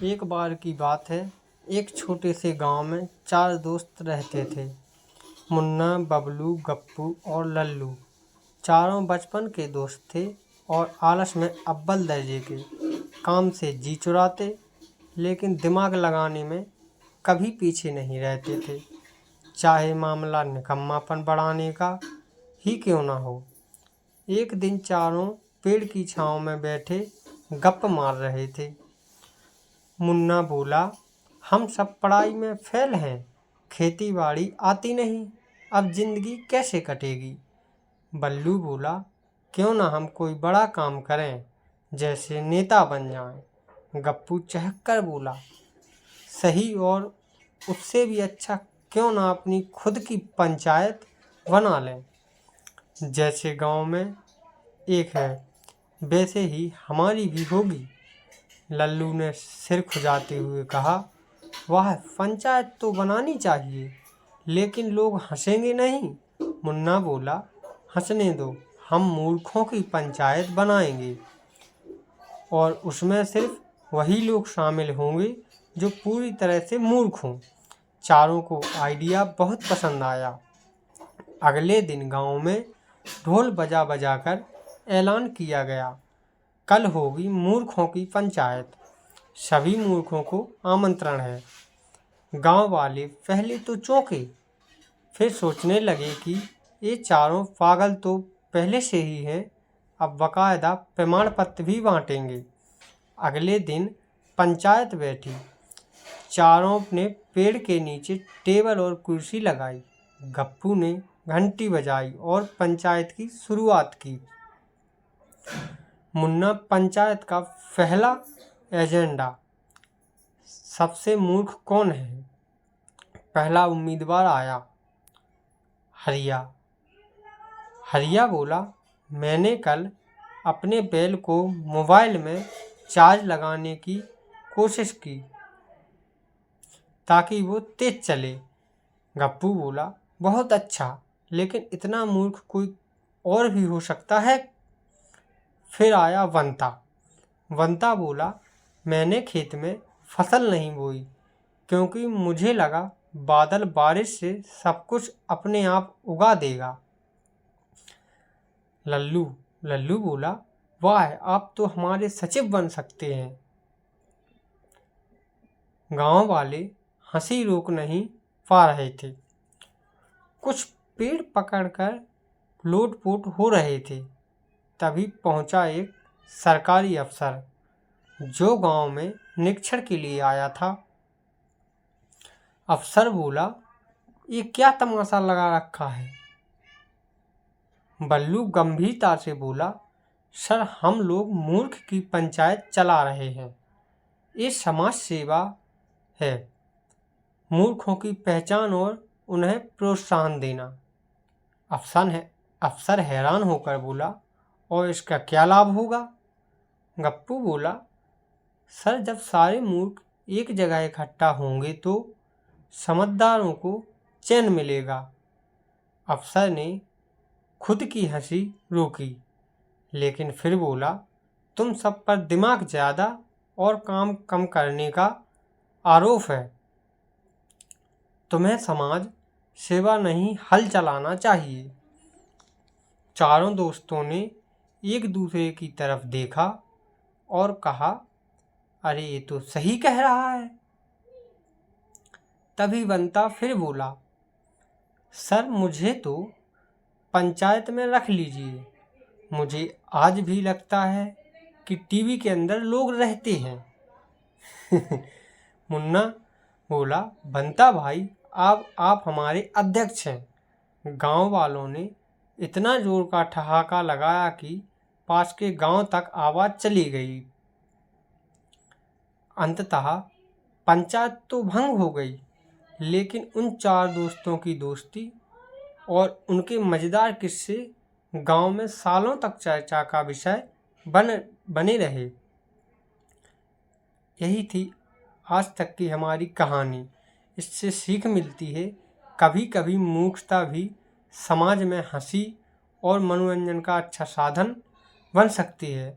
एक बार की बात है। एक छोटे से गांव में 4 दोस्त रहते थे। मुन्ना, बबलू, गप्पू और लल्लू। चारों बचपन के दोस्त थे और आलस में अव्वल दर्जे के। काम से जी चुराते, लेकिन दिमाग लगाने में कभी पीछे नहीं रहते थे, चाहे मामला निकम्मापन बढ़ाने का ही क्यों ना हो। एक दिन चारों पेड़ की छांव में बैठे गप मार रहे थे। मुन्ना बोला, हम सब पढ़ाई में फेल हैं, खेती बाड़ी आती नहीं, अब जिंदगी कैसे कटेगी। बल्लू बोला, क्यों ना हम कोई बड़ा काम करें, जैसे नेता बन जाएं। गप्पू चहक कर बोला, सही, और उससे भी अच्छा क्यों ना अपनी खुद की पंचायत बना लें, जैसे गांव में एक है वैसे ही हमारी भी होगी। लल्लू ने सिर खुजाते हुए कहा, वाह, पंचायत तो बनानी चाहिए, लेकिन लोग हंसेंगे नहीं। मुन्ना बोला, हंसने दो, हम मूर्खों की पंचायत बनाएंगे और उसमें सिर्फ वही लोग शामिल होंगे जो पूरी तरह से मूर्ख हों। चारों को आइडिया बहुत पसंद आया। अगले दिन गांव में ढोल बजा बजा कर ऐलान किया गया, कल होगी मूर्खों की पंचायत, सभी मूर्खों को आमंत्रण है। गांव वाले पहले तो चौंके, फिर सोचने लगे कि ये चारों पागल तो पहले से ही हैं, अब बाकायदा प्रमाण पत्र भी बांटेंगे। अगले दिन पंचायत बैठी। चारों ने पेड़ के नीचे टेबल और कुर्सी लगाई। गप्पू ने घंटी बजाई और पंचायत की शुरुआत की। मुन्ना पंचायत का पहला एजेंडा, सबसे मूर्ख कौन है। पहला उम्मीदवार आया, हरिया। हरिया बोला, मैंने कल अपने बैल को मोबाइल में चार्ज लगाने की कोशिश की ताकि वो तेज चले। गप्पू बोला, बहुत अच्छा, लेकिन इतना मूर्ख कोई और भी हो सकता है। फिर आया वंता। वंता बोला, मैंने खेत में फसल नहीं बोई क्योंकि मुझे लगा बादल बारिश से सब कुछ अपने आप उगा देगा। लल्लू बोला, वाह, आप तो हमारे सचिव बन सकते हैं। गांव वाले हंसी रोक नहीं पा रहे थे। कुछ पेड़ पकड़कर लोटपोट हो रहे थे। तभी पहुंचा एक सरकारी अफसर जो गांव में निरीक्षण के लिए आया था। अफसर बोला, ये क्या तमाशा लगा रखा है। बल्लू गंभीरता से बोला, सर, हम लोग मूर्ख की पंचायत चला रहे हैं, ये समाज सेवा है, मूर्खों की पहचान और उन्हें प्रोत्साहन देना। अफसर हैरान होकर बोला, और इसका क्या लाभ होगा। गप्पू बोला, सर, जब सारे मूर्ख एक जगह इकट्ठा होंगे तो समझदारों को चैन मिलेगा। अफसर ने खुद की हंसी रोकी, लेकिन फिर बोला, तुम सब पर दिमाग ज़्यादा और काम कम करने का आरोप है। तुम्हें समाज सेवा नहीं, हल चलाना चाहिए। चारों दोस्तों ने एक दूसरे की तरफ देखा और कहा, अरे, ये तो सही कह रहा है। तभी बंता फिर बोला, सर, मुझे तो पंचायत में रख लीजिए। मुझे आज भी लगता है कि टीवी के अंदर लोग रहते हैं। मुन्ना बोला, बंता भाई, आप हमारे अध्यक्ष हैं। गांव वालों ने इतना जोर का ठहाका लगाया कि पास के गांव तक आवाज़ चली गई। अंततः पंचायत तो भंग हो गई, लेकिन उन 4 दोस्तों की दोस्ती और उनके मज़ेदार किस्से गांव में सालों तक चर्चा का विषय बने रहे। यही थी आज तक की हमारी कहानी। इससे सीख मिलती है, कभी कभी मूर्खता भी समाज में हंसी और मनोरंजन का अच्छा साधन बन सकती है।